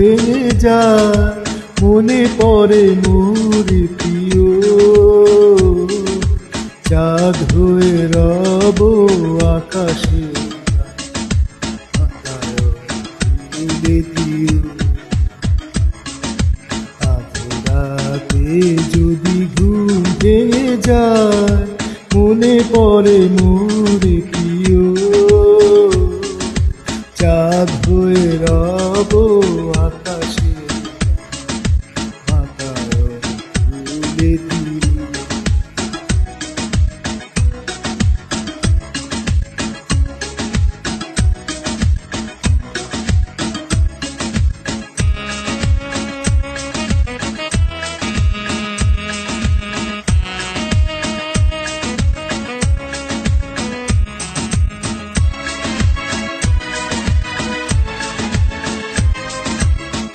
ভেঙে যায়, মনে পড়ে মোর প্রিয়। চাঁদ হয়ে রব আকাশে, তুলে দিও। রাতে যদি ঘুম ভেঙে যায়, মনে পড়ে মোর প্রিয়। চাঁদ হয়ে রব আকাশে, মাথায় তুলে দিও।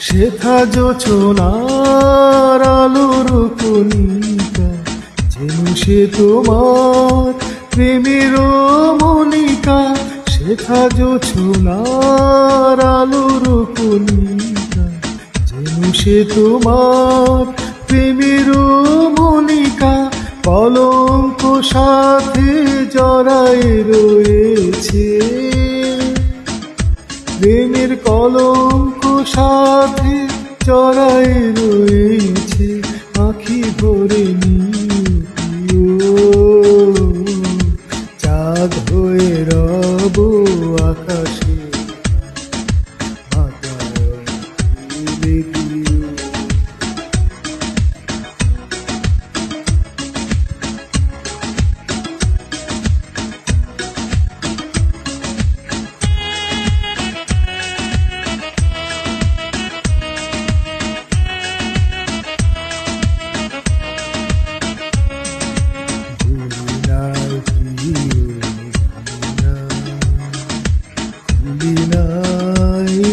শেখা জোছনার আলোর কণিকা, যেন সে তোমার প্রেমের মনিকা। শেখা জোছনার আলোর কণিকা, যেন সে তোমার প্রেমের মনিকা। কলঙ্ক সাথে জড়ায় রয়েছে, প্রেমের কলঙ্ক সাথে জড়ায় রয়েছে। আখি ভরে নিও, চাঁদ হয়ে রব আকাশে, মাথায় তুলে দিও।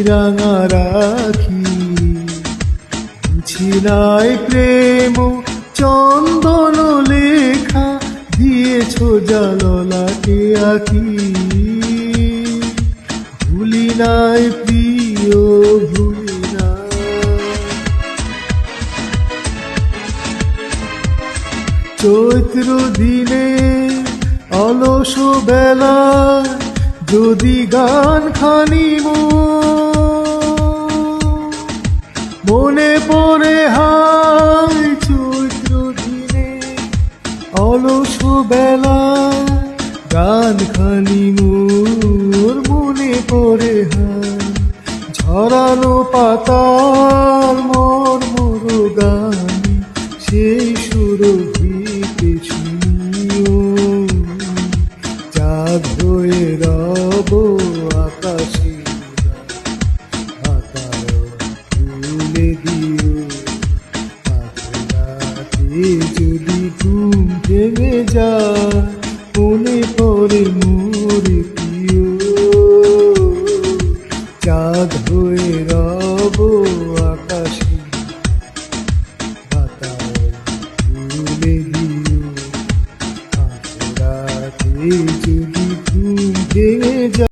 রাঙা রাখি বুঝি নাই প্রেম চন্দন লেখা, দিয়েছ জাললাকে আঁকি। ভুলি নাই প্রিয়, ভুলি নাই। চৈত্র দিনে অলস বেলা, যদি গান খানি মনে পড়ে হায়। চৈত্র দিনে অলস বেলা, গান খানি মোর মনে পড়ে হায়। ঝরানো পাতার মোর মোর গান, সেই সুরভিতে শুনিও। চাঁদ হয়ে রব আকাশে, মাথায় তুলে দিও। রাতে যদি ঘুম ভেঙে যায়, মনে পড়ে মোর প্রিয়। চাঁদ হয়ে রব আকাশে, মাথায় তুলে দিও। রাতে যদি ঘুম ভেঙে যায়।